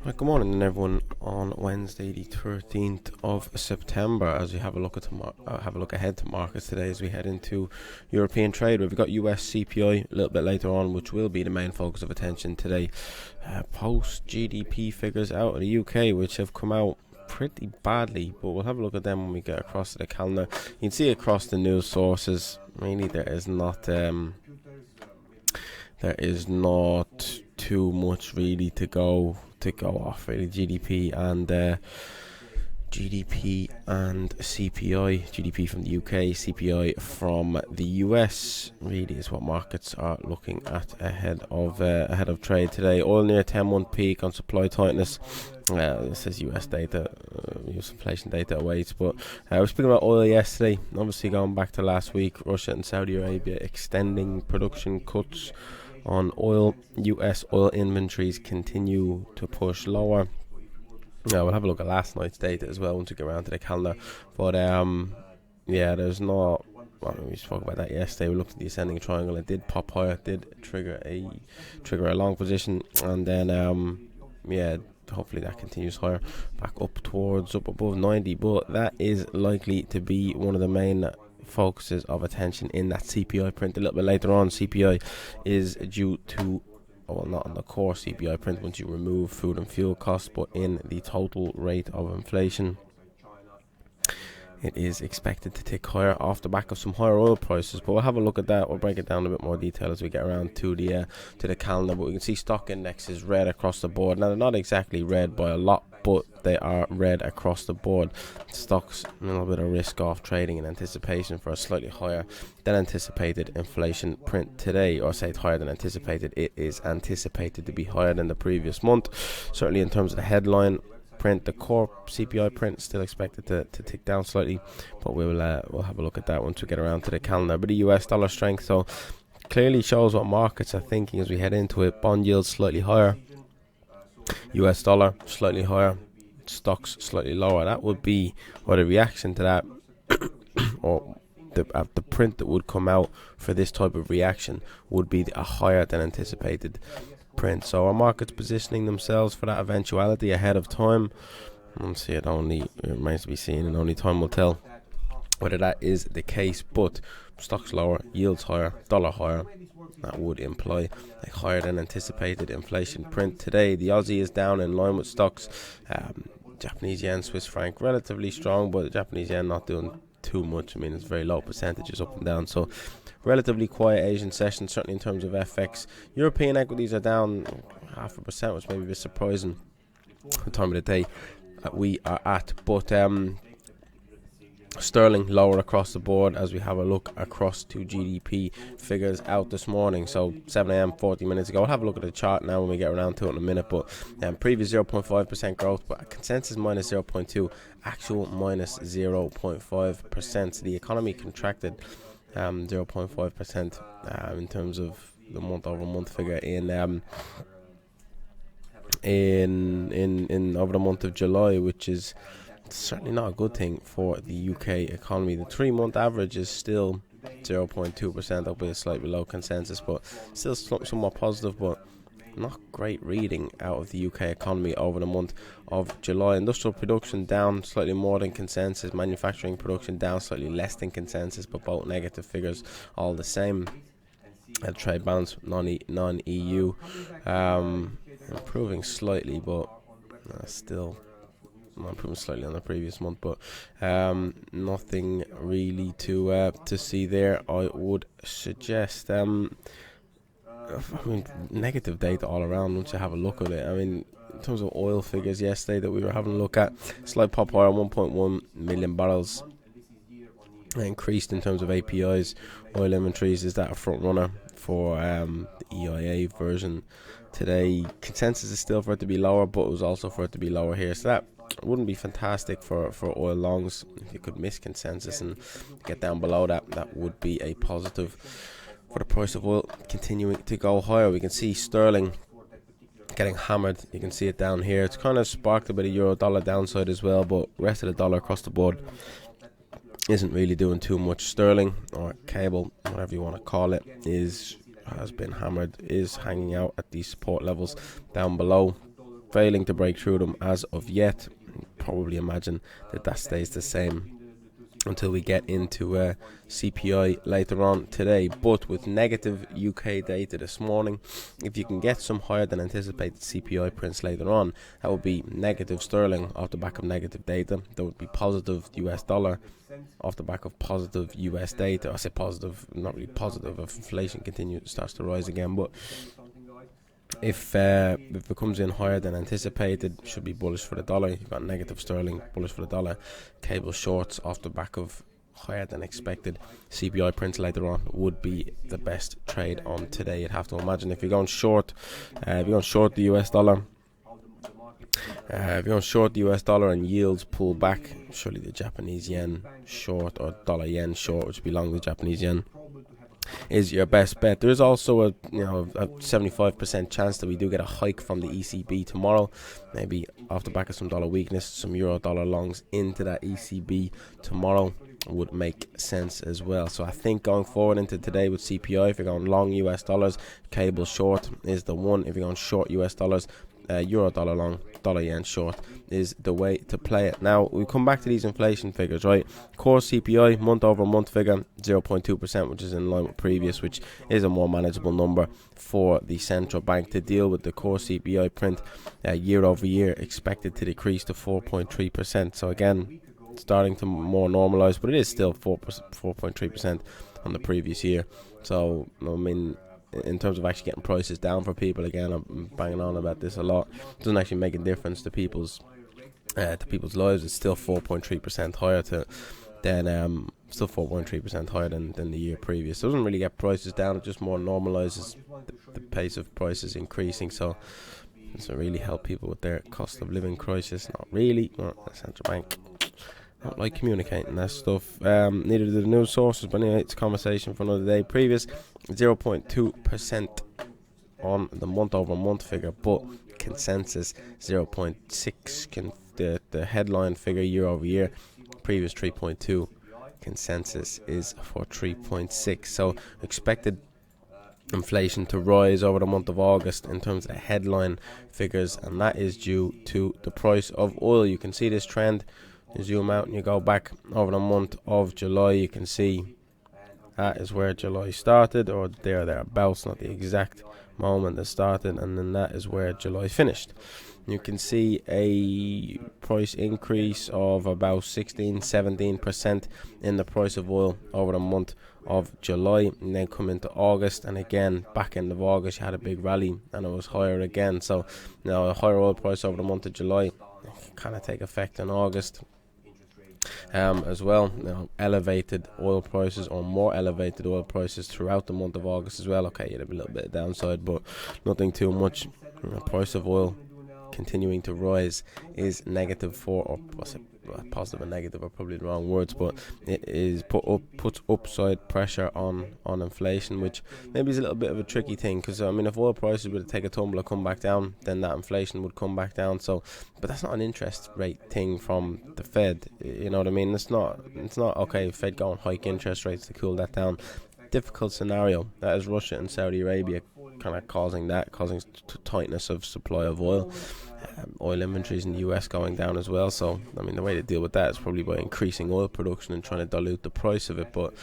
Right, good morning, everyone. On Wednesday, the 13th of September, as we have a look at have a look ahead to markets today, as we head into European trade. We've got US CPI a little bit later on, which will be the main focus of attention today. Post GDP figures out of the UK, which have come out pretty badly, but we'll have a look at them when we get across to the calendar. You can see across the news sources, really there is not too much really to go off. Really, GDP and CPI. GDP from the UK, CPI from the US really is what markets are looking at ahead of trade today. Oil near 10-month peak on supply tightness. This is US data, US inflation data awaits. But we were speaking about oil yesterday. Obviously, going back to last week, Russia and Saudi Arabia extending production cuts on oil. US oil inventories continue to push lower. We'll have a look at last night's data as well once we get around to the calendar. But there's not. Well, we spoke about that yesterday. We looked at the ascending triangle. It did pop higher. It did trigger a long position, and then hopefully that continues higher, back up above 90. But that is likely to be one of the main focuses of attention in that CPI print a little bit later on. CPI is due to, not on the core CPI print once you remove food and fuel costs, but in the total rate of inflation. It is expected to tick higher off the back of some higher oil prices, but we'll have a look at that. We'll break it down in a bit more detail as we get around to the calendar. But we can see stock indexes red across the board. Now, they're not exactly red by a lot, but they are red across the board. Stocks a little bit of risk off trading in anticipation for a slightly higher than anticipated inflation print today, or say it's higher than anticipated. It is anticipated to be higher than the previous month. Certainly in terms of the headline print, the core CPI print still expected to tick down slightly, but we'll have a look at that once we get around to the calendar. But the US dollar strength so clearly shows what markets are thinking as we head into it. Bond yields slightly higher, US dollar slightly higher, stocks slightly lower. That would be what a reaction to that or the print that would come out for this type of reaction would be a higher than anticipated print. So our markets positioning themselves for that eventuality ahead of time. Let's see, it remains to be seen, and only time will tell whether that is the case. But stocks lower, yields higher, dollar higher. That would imply a higher than anticipated inflation print today. The Aussie is down in line with stocks. Japanese yen, Swiss franc relatively strong, but the Japanese yen not doing too much. I mean, it's very low percentages up and down, so relatively quiet Asian session, certainly in terms of FX. European equities are down 0.5%, which may be a bit surprising at the time of the day that we are at. But sterling lower across the board as we have a look across to GDP figures out this morning. So 7 a.m. 40 minutes ago. I'll have a look at the chart now when we get around to it in a minute. But previous 0.5% growth, but consensus minus 0.2, actual minus 0.5%. So the economy contracted 0.5% in terms of the month-over-month figure in over the month of July, which is certainly not a good thing for the UK economy. The 3-month average is still 0.2%, albeit slightly below consensus, but still somewhat positive, but not great reading out of the UK economy over the month of July. Industrial production down slightly more than consensus. Manufacturing production down slightly less than consensus, but both negative figures all the same. Trade balance non-EU improving slightly, but still improving slightly on the previous month, but nothing really to see there. I would suggest negative data all around once you have a look at it. I mean, in terms of oil figures yesterday that we were having a look at, slight pop higher, 1.1 million barrels increased in terms of APIs. Oil inventories, is that a front runner for the EIA version today? Consensus is still for it to be lower, but it was also for it to be lower here, so that wouldn't be fantastic for oil longs. If you could miss consensus and get down below that would be a positive for the price of oil continuing to go higher. We can see sterling getting hammered. You can see it down here. It's kind of sparked a bit of euro dollar downside as well, but rest of the dollar across the board isn't really doing too much. Sterling, or cable, whatever you want to call it, is has been hammered, is hanging out at these support levels down below, failing to break through them as of yet. Probably imagine that stays the same until we get into CPI later on today. But with negative UK data this morning, if you can get some higher than anticipated CPI prints later on, that would be negative sterling off the back of negative data. That would be positive US dollar off the back of positive US data. I say positive, not really positive if inflation starts to rise again, but if it comes in higher than anticipated, should be bullish for the dollar. You've got negative sterling, bullish for the dollar. Cable shorts off the back of higher than expected CPI prints later on would be the best trade on today. You'd have to imagine if you're going short, the US dollar. If you're going short the US dollar and yields pull back, surely the Japanese yen short or dollar yen short, which would be long the Japanese yen, is your best bet. There is also a 75% chance that we do get a hike from the ECB tomorrow, maybe off the back of some dollar weakness. Some euro dollar longs into that ECB tomorrow would make sense as well. So I think going forward into today with CPI, if you're going long US dollars, cable short is the one. If you're going short US dollars, euro dollar long, dollar yen short is the way to play it. Now we come back to these inflation figures, right? Core CPI month over month figure 0.2%, which is in line with previous, which is a more manageable number for the central bank to deal with. The core CPI print year over year expected to decrease to 4.3%. So again, starting to more normalize, but it is still 4.3% on the previous year. So I mean, in terms of actually getting prices down for people, again, I'm banging on about this a lot. It doesn't actually make a difference to people's lives. It's still 4.3% higher than the year previous. So it doesn't really get prices down. It just more normalizes the pace of prices increasing. So it doesn't really help people with their cost of living crisis. Not really. Well, the central bank don't like communicating that stuff. Neither do the news sources, but anyway, it's a conversation for another day. Previous 0.2% on the month over month figure, but consensus 0.6. The headline figure year over year, previous 3.2. Consensus is for 3.6. So expected inflation to rise over the month of August in terms of the headline figures, and that is due to the price of oil. You can see this trend. You zoom out and you go back over the month of July, you can see that is where July started, or thereabouts, not the exact moment it started, and then that is where July finished. You can see a price increase of about 16-17% in the price of oil over the month of July, and then come into August, and again back end of August you had a big rally and it was higher again. So now a higher oil price over the month of July kind of take effect in August as well. Elevated oil prices, or more elevated oil prices throughout the month of August as well. Okay, you had a little bit of downside, but nothing too much. The price of oil continuing to rise is negative for, or positive and negative are probably the wrong words, but it is puts upside pressure on inflation, which maybe is a little bit of a tricky thing, because I mean, if oil prices were to take a tumble or come back down, then that inflation would come back down. So, but that's not an interest rate thing from the Fed. You know what I mean? It's not okay. Fed go and hike interest rates to cool that down. Difficult scenario. That is Russia and Saudi Arabia kind of causing tightness of supply of oil. Oil inventories in the US going down as well. So I mean, the way to deal with that is probably by increasing oil production and trying to dilute the price of it. But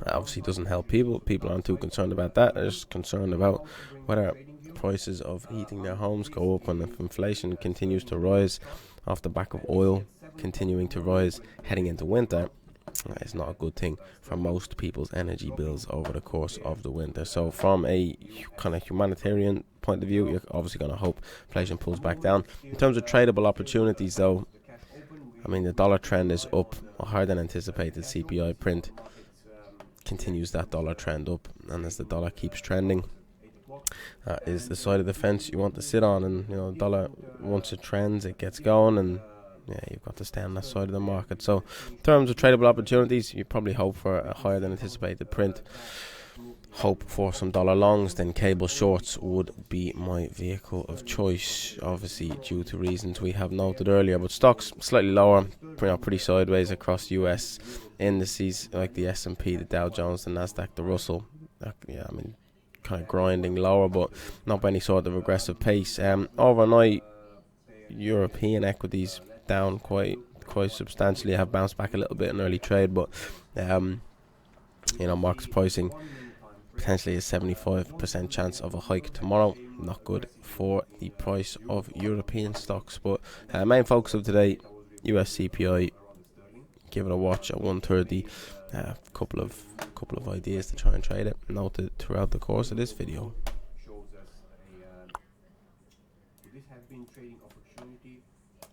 obviously doesn't help people. People aren't too concerned about that. They're just concerned about whether prices of heating their homes go up, and if inflation continues to rise off the back of oil continuing to rise heading into winter. It's not a good thing for most people's energy bills over the course of the winter. So from a kind of humanitarian point of view, you're obviously going to hope inflation pulls back down. In terms of tradable opportunities, though, I mean, the dollar trend is up. A higher than anticipated CPI print continues that dollar trend up, and as the dollar keeps trending, is the side of the fence you want to sit on. And you know, the dollar, once it trends, it gets going, and yeah, you've got to stay on that side of the market. So in terms of tradable opportunities, you probably hope for a higher than anticipated print hope for some dollar longs, then cable shorts would be my vehicle of choice, obviously due to reasons we have noted earlier. But stocks slightly lower, pretty sideways across US indices like the S&P, the Dow Jones, the Nasdaq, the Russell. Kind of grinding lower, but not by any sort of aggressive pace. Overnight, European equities down quite substantially, have bounced back a little bit in early trade, but markets pricing potentially a 75% chance of a hike tomorrow. Not good for the price of European stocks. But main focus of today, US CPI. Give it a watch at 1:30. Couple of ideas to try and trade it, noted throughout the course of this video. Shows us this has been trading opportunity